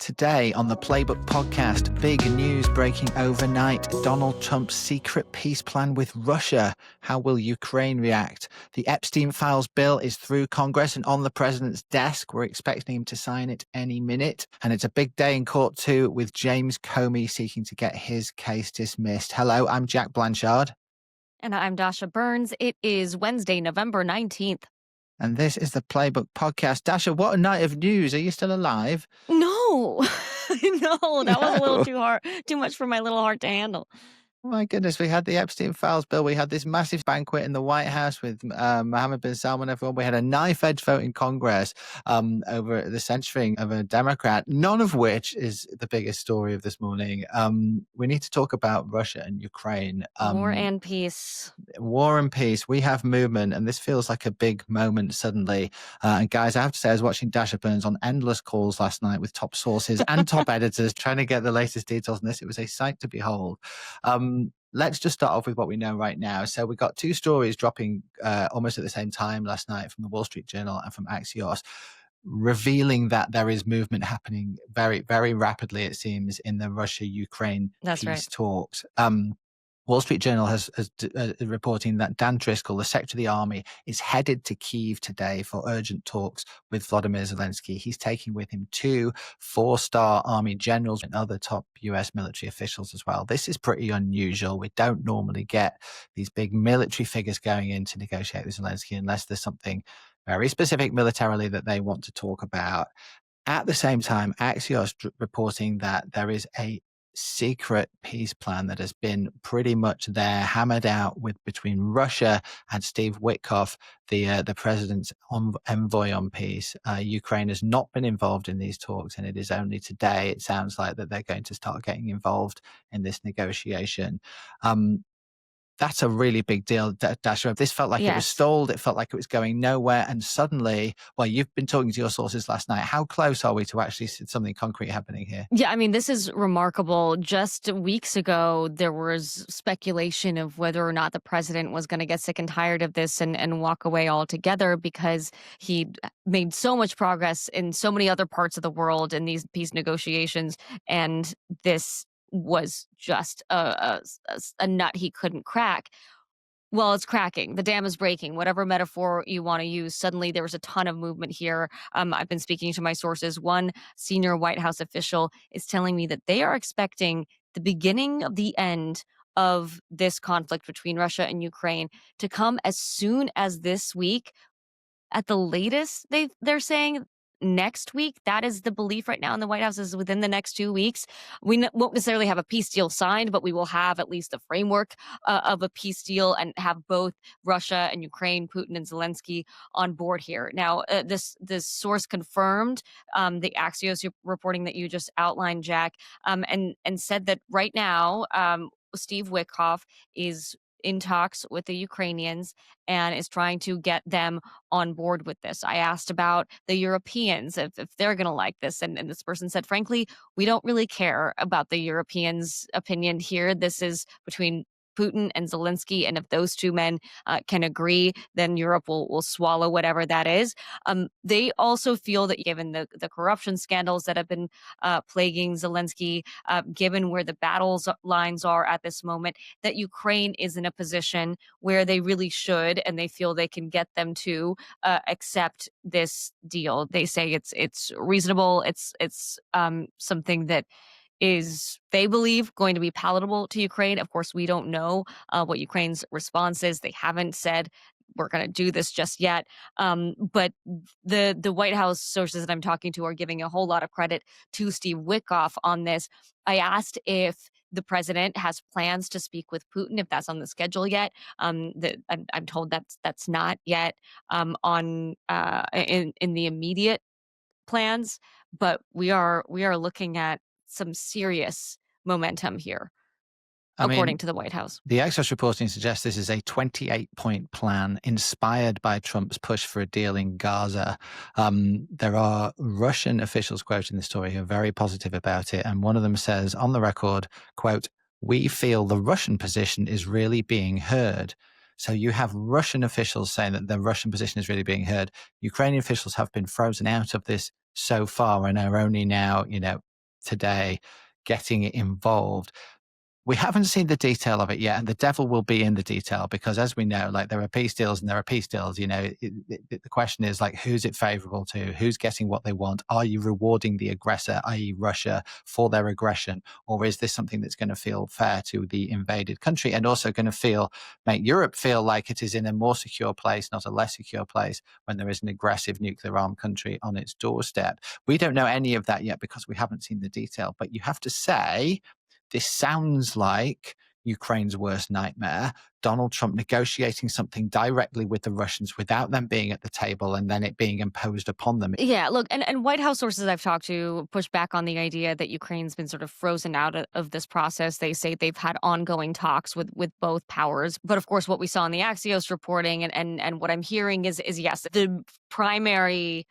Today on the Playbook podcast, big news breaking overnight. Donald Trump's secret peace plan with Russia. How will Ukraine react? The Epstein files bill is through Congress and on the president's desk. We're expecting him to sign it any minute. And it's a big day in court too, with James Comey seeking to get his case dismissed. Hello, I'm Jack Blanchard. And I'm Dasha Burns. It is Wednesday, November 19th. And this is the Playbook podcast. Dasha, what a night of news. Are you still alive? No, no, that was a little too much for my little heart to handle. Oh my goodness, we had the Epstein files bill. We had this massive banquet in the White House with Mohammed bin Salman, everyone. We had a knife-edge vote in Congress over the censuring of a Democrat, none of which is the biggest story of this morning. We need to talk about Russia and Ukraine. War and peace. War and peace. We have movement, and this feels like a big moment suddenly. And guys, I have to say, I was watching Dasha Burns on endless calls last night with top sources and top editors trying to get the latest details on this. It was a sight to behold. Let's just start off with what we know right now. So we got two stories dropping almost at the same time last night from the Wall Street Journal and from Axios, revealing that there is movement happening very, very rapidly, it seems, in the Russia-Ukraine peace talks. Wall Street Journal has reporting that Dan Driscoll, the Secretary of the Army, is headed to Kyiv today for urgent talks with Volodymyr Zelenskyy. He's taking with him 2 4-star Army generals and other top US military officials as well. This is pretty unusual. We don't normally get these big military figures going in to negotiate with Zelenskyy unless there's something very specific militarily that they want to talk about. At the same time, Axios reporting that there is a secret peace plan that has been pretty much there, hammered out between Russia and Steve Witkoff, the president's envoy on peace. Ukraine has not been involved in these talks, and it is only today, it sounds like, that they're going to start getting involved in this negotiation. That's a really big deal, Dasha. This felt like it was stalled. It felt like it was going nowhere. And suddenly, well, you've been talking to your sources last night. How close are we to actually something concrete happening here? Yeah, I mean, this is remarkable. Just weeks ago, there was speculation of whether or not the president was going to get sick and tired of this and walk away altogether because he made so much progress in so many other parts of the world in these peace negotiations. And this was just a nut he couldn't crack. Well, it's cracking. The dam is breaking. Whatever metaphor you want to use, suddenly there was a ton of movement here. I've been speaking to my sources. One senior White House official is telling me that they are expecting the beginning of the end of this conflict between Russia and Ukraine to come as soon as this week. At the latest, they're saying next week. That is the belief right now in the White House, is within the next 2 weeks. We won't necessarily have a peace deal signed, but we will have at least the framework of a peace deal and have both Russia and Ukraine, Putin and Zelenskyy on board here. Now, this source confirmed the Axios reporting that you just outlined, Jack, and said that right now, Steve Witkoff is in talks with the Ukrainians and is trying to get them on board with this. I asked about the Europeans, if they're going to like this. And this person said, frankly, we don't really care about the Europeans' opinion here. This is between Putin and Zelenskyy, and if those two men can agree, then Europe will swallow whatever that is. They also feel that given the corruption scandals that have been plaguing Zelenskyy, given where the battles lines are at this moment, that Ukraine is in a position where they really should, and they feel they can get them to accept this deal. They say it's reasonable. It's something that is, they believe, going to be palatable to Ukraine. Of course, we don't know what Ukraine's response is. They haven't said we're going to do this just yet. But the White House sources that I'm talking to are giving a whole lot of credit to Steve Witkoff on this. I asked if the president has plans to speak with Putin, if that's on the schedule yet. I'm told that's not yet in the immediate plans. But we are looking at some serious momentum here, according to the White House. The Axios reporting suggests this is a 28-point plan inspired by Trump's push for a deal in Gaza. There are Russian officials quoted in the story who are very positive about it. And one of them says on the record, quote, "We feel the Russian position is really being heard." So you have Russian officials saying that the Russian position is really being heard. Ukrainian officials have been frozen out of this so far and are only now, today getting involved. We haven't seen the detail of it yet, and the devil will be in the detail because, as we know, like there are peace deals and there are peace deals. The question is like, who's it favorable to? Who's getting what they want? Are you rewarding the aggressor, i.e., Russia, for their aggression, or is this something that's going to feel fair to the invaded country and also going to make Europe feel like it is in a more secure place, not a less secure place, when there is an aggressive nuclear armed country on its doorstep? We don't know any of that yet because we haven't seen the detail. But you have to say, this sounds like Ukraine's worst nightmare. Donald Trump negotiating something directly with the Russians without them being at the table and then it being imposed upon them. Yeah, look, and White House sources I've talked to push back on the idea that Ukraine's been sort of frozen out of this process. They say they've had ongoing talks with both powers. But of course, what we saw in the Axios reporting and what I'm hearing is yes, the primary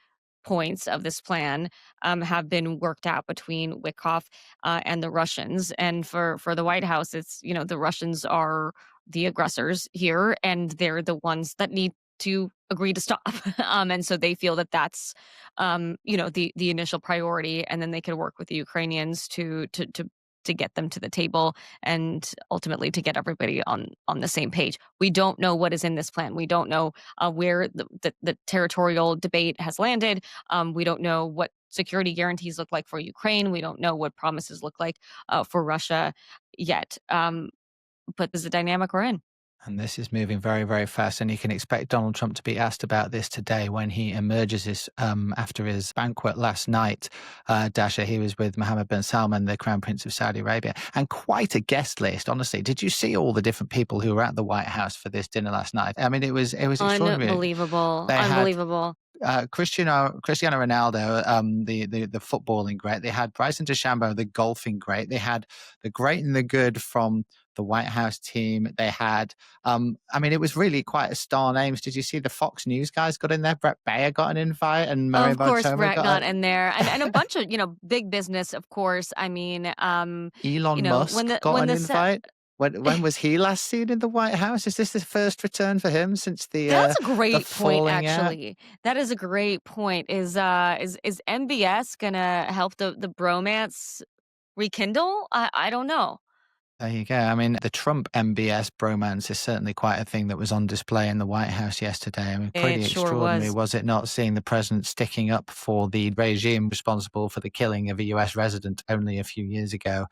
points of this plan have been worked out between Witkoff and the Russians. And for the White House, it's, the Russians are the aggressors here, and they're the ones that need to agree to stop. And so they feel that that's, the initial priority, and then they could work with the Ukrainians to get them to the table and ultimately to get everybody on the same page. We don't know what is in this plan. We don't know where the territorial debate has landed. We don't know what security guarantees look like for Ukraine. We don't know what promises look like for Russia yet. But there's a dynamic we're in. And this is moving very, very fast. And you can expect Donald Trump to be asked about this today when he emerges after his banquet last night. Dasha, he was with Mohammed bin Salman, the Crown Prince of Saudi Arabia, and quite a guest list, honestly. Did you see all the different people who were at the White House for this dinner last night? I mean, it was extraordinary. Unbelievable. They Unbelievable. Cristiano Ronaldo, the footballing great. They had Bryson DeChambeau, the golfing great. They had the great and the good from the White House team. They had, it was really quite a star names. Did you see the Fox News guys got in there? Brett Baer got an invite, and Murray Of course, Bartoma Brett got in there, and a bunch of big business, of course. I mean, Elon Musk got an invite. When was he last seen in the White House? Is this the first return for him since the? That's a great point, falling out? actually. That is a great point. Is MBS gonna help the bromance rekindle? I don't know. There you go. I mean, the Trump MBS bromance is certainly quite a thing that was on display in the White House yesterday. I mean, pretty It sure extraordinary, was. was it not, seeing the president sticking up for the regime responsible for the killing of a US resident only a few years ago?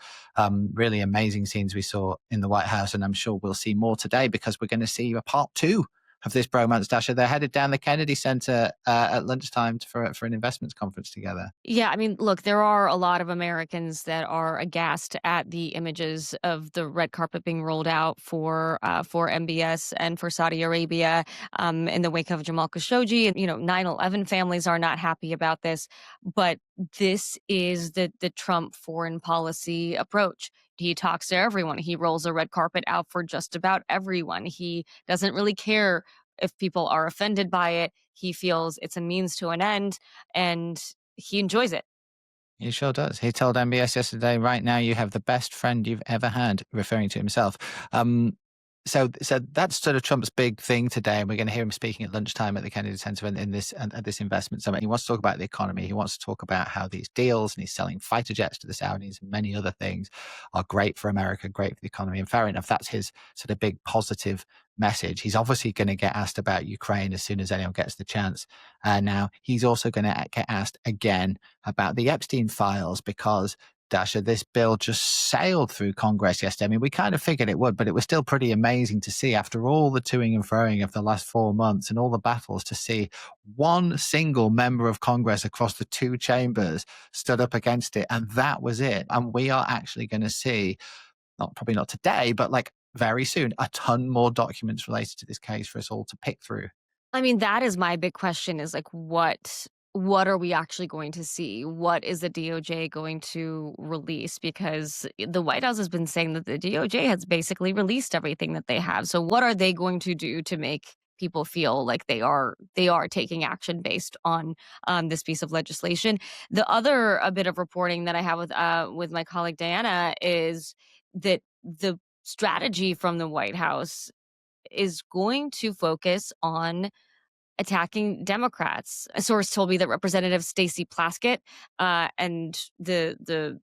Really amazing scenes we saw in the White House, and I'm sure we'll see more today because we're going to see a part 2 of this bromance, Dasha. They're headed down the Kennedy Center at lunchtime for an investments conference together. Yeah, I mean, look, there are a lot of Americans that are aghast at the images of the red carpet being rolled out for MBS and for Saudi Arabia in the wake of Jamal Khashoggi. And 9/11 families are not happy about this, but this is the Trump foreign policy approach. He talks to everyone. He rolls a red carpet out for just about everyone. He doesn't really care if people are offended by it. He feels it's a means to an end, and he enjoys it. He sure does. He told MBS yesterday, right now you have the best friend you've ever had, referring to himself. So that's sort of Trump's big thing today, and we're going to hear him speaking at lunchtime at the Kennedy Center in this at this investment summit. He wants to talk about the economy. He wants to talk about how these deals, and he's selling fighter jets to the Saudis and many other things, are great for America, great for the economy. And fair enough, that's his sort of big positive message. He's obviously going to get asked about Ukraine as soon as anyone gets the chance. Now he's also going to get asked again about the Epstein files because, Dasha, this bill just sailed through Congress yesterday. I mean, we kind of figured it would, but it was still pretty amazing to see, after all the toing and froing of the last 4 months and all the battles, to see one single member of Congress across the 2 chambers stood up against it. And that was it. And we are actually going to see, probably not today, but like very soon, a ton more documents related to this case for us all to pick through. I mean, that is my big question, is like, what are we actually going to see? What is the DOJ going to release? Because the White House has been saying that the DOJ has basically released everything that they have. So what are they going to do to make people feel like they are taking action based on this piece of legislation? The other a bit of reporting that I have with my colleague Diana is that the strategy from the White House is going to focus on attacking Democrats. A source told me that Representative Stacey Plaskett and the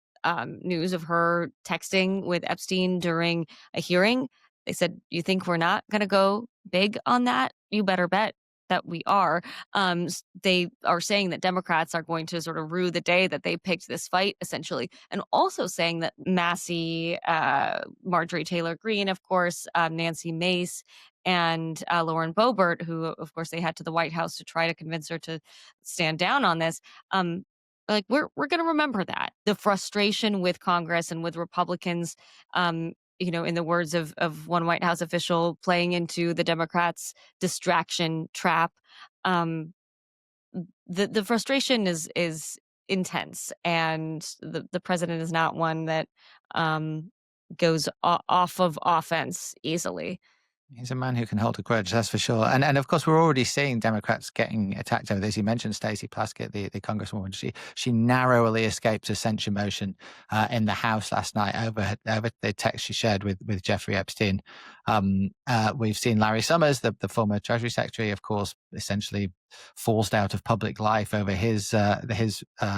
news of her texting with Epstein during a hearing. They said, "You think we're not going to go big on that? You better bet that we are." They are saying that Democrats are going to sort of rue the day that they picked this fight, essentially, and also saying that Massey, Marjorie Taylor Greene, of course, Nancy Mace, and Lauren Boebert, who, of course, they had to the White House to try to convince her to stand down on this. Like we're going to remember that the frustration with Congress and with Republicans. In the words of one White House official, playing into the Democrats' distraction trap. Um, the frustration is intense, and the president is not one that um, goes off of offense easily. He's a man who can hold a grudge, that's for sure. And of course, we're already seeing Democrats getting attacked over this. You mentioned Stacey Plaskett, the congresswoman. She narrowly escaped a censure motion in the House last night over the text she shared with Jeffrey Epstein. We've seen Larry Summers, the former Treasury Secretary, of course, essentially forced out of public life over his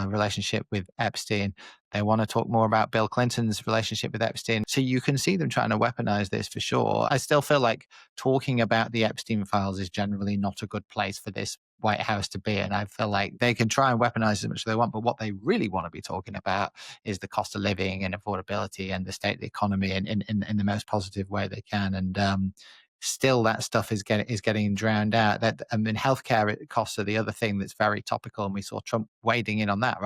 relationship with Epstein. They want to talk more about Bill Clinton's relationship with Epstein. So you can see them trying to weaponize this for sure. I still feel like talking about the Epstein files is generally not a good place for this White House to be. And I feel like they can try and weaponize as much as they want, but what they really want to be talking about is the cost of living and affordability and the state of the economy in the most positive way they can. And still that stuff is getting drowned out. That healthcare costs are the other thing that's very topical, and we saw Trump wading in on that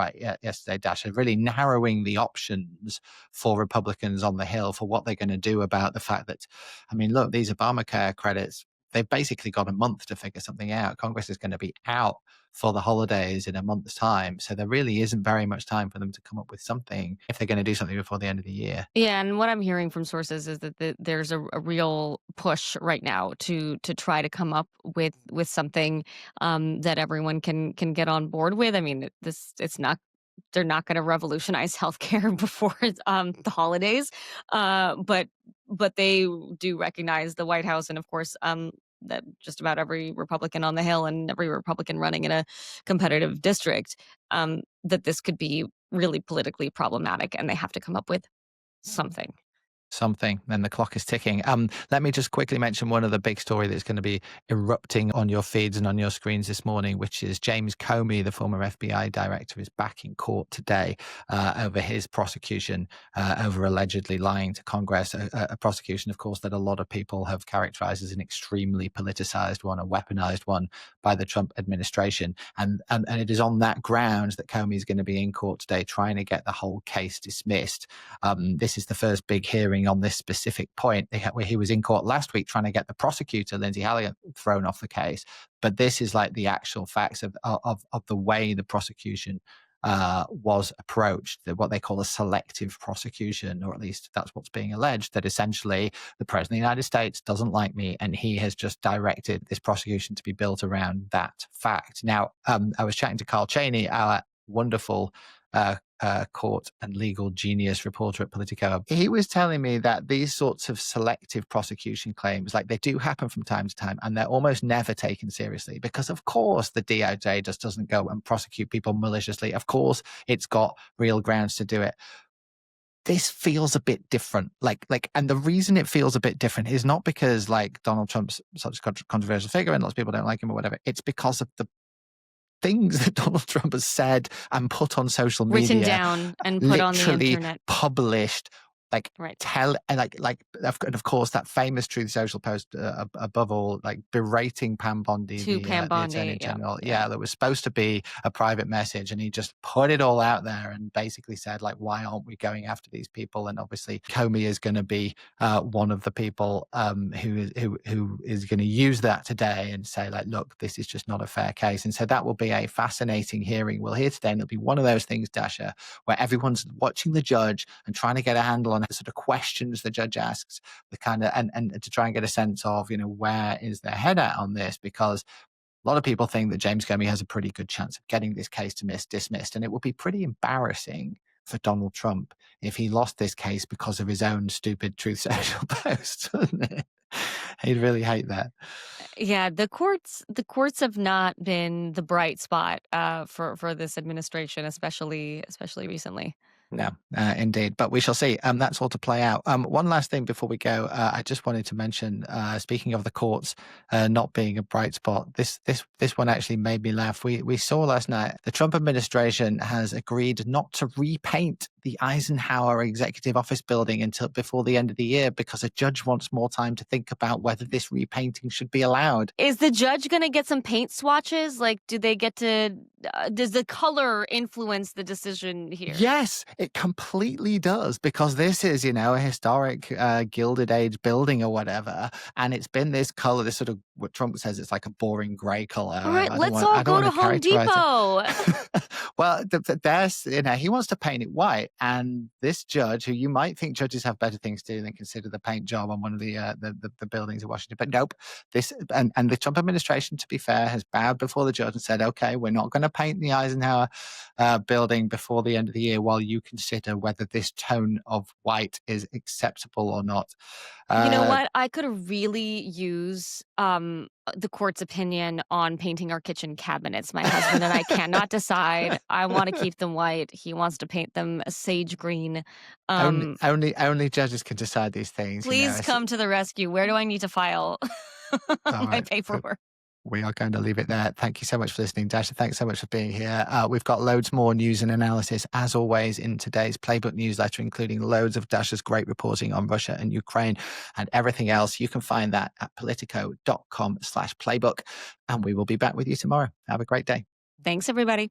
yesterday. Dasha, really narrowing the options for Republicans on the Hill for what they're going to do about the fact that, look, these Obamacare credits, they've basically got a month to figure something out. Congress is going to be out for the holidays in a month's time, so there really isn't very much time for them to come up with something if they're going to do something before the end of the year. Yeah, and what I'm hearing from sources is that there's a real push right now to try to come up with something that everyone can get on board with. I mean, it's not they're not going to revolutionize healthcare before the holidays, but they do recognize the White House and, of course, that just about every Republican on the Hill and every Republican running in a competitive district, that this could be really politically problematic, and they have to come up with something. Then the clock is ticking. Let me just quickly mention one other big story that's going to be erupting on your feeds and on your screens this morning, which is James Comey, the former FBI director, is back in court today over his prosecution over allegedly lying to Congress, a prosecution, of course, that a lot of people have characterized as an extremely politicized one, a weaponized one by the Trump administration. And it is on that grounds that Comey is going to be in court today trying to get the whole case dismissed. This is the first big hearing on this specific point. He was in court last week trying to get the prosecutor, Lindsay Halligan, thrown off the case. But this is like the actual facts of the way the prosecution was approached, what they call a selective prosecution, or at least that's what's being alleged, that essentially the President of the United States doesn't like me, and he has just directed this prosecution to be built around that fact. Now, I was chatting to Carl Cheney, our wonderful court and legal genius reporter at Politico. He was telling me that these sorts of selective prosecution claims, like, they do happen from time to time, and they're almost never taken seriously because, of course, the DOJ just doesn't go and prosecute people maliciously. Of course, it's got real grounds to do it. This feels a bit different. And the reason it feels a bit different is not because, like, Donald Trump's such a controversial figure and lots of people don't like him or whatever. It's because of the things that Donald Trump has said and put on social media, Written down and put on the literally internet. published, Right. and of course that famous Truth Social post above all, like berating Pam Bondi, To Pam the Attorney Bondi. General. Yeah. That was supposed to be a private message, and he just put it all out there and basically said, like, why aren't we going after these people? And obviously Comey is going to be one of the people who is going to use that today and say, like, look, this is just not a fair case. And so that will be a fascinating hearing we'll hear today, and it'll be one of those things, Dasha, where everyone's watching the judge and trying to get a handle on the sort of questions the judge asks, the kind of and to try and get a sense of, where is their head at on this, because a lot of people think that James Comey has a pretty good chance of getting this case dismissed, and it would be pretty embarrassing for Donald Trump if he lost this case because of his own stupid Truth Social post, wouldn't it? He'd really hate that. Yeah, the courts have not been the bright spot for this administration, especially recently. No, indeed. But we shall see. That's all to play out. One last thing before we go. I just wanted to mention, speaking of the courts not being a bright spot, this one actually made me laugh. We saw last night the Trump administration has agreed not to repaint the Eisenhower Executive Office building until before the end of the year because a judge wants more time to think about whether this repainting should be allowed. Is the judge going to get some paint swatches? Like, do they get to? Does the color influence the decision here? Yes, it completely does, because this is, a historic Gilded Age building or whatever, and it's been this color, this sort of, what Trump says, it's like a boring gray color. All right, let's all go to Home Depot. Well, there's, he wants to paint it white, and this judge, who you might think judges have better things to do than consider the paint job on one of the buildings in Washington, but nope. This and the Trump administration, to be fair, has bowed before the judge and said, okay, we're not going to paint the Eisenhower building before the end of the year while you consider whether this tone of white is acceptable or not. You know what? I could really use the court's opinion on painting our kitchen cabinets. My husband and I cannot decide. I want to keep them white. He wants to paint them sage green. Only judges can decide these things. Please come to the rescue. Where do I need to file my paperwork? We are going to leave it there. Thank you so much for listening, Dasha. Thanks so much for being here. We've got loads more news and analysis, as always, in today's Playbook newsletter, including loads of Dasha's great reporting on Russia and Ukraine and everything else. You can find that at politico.com/playbook. And we will be back with you tomorrow. Have a great day. Thanks, everybody.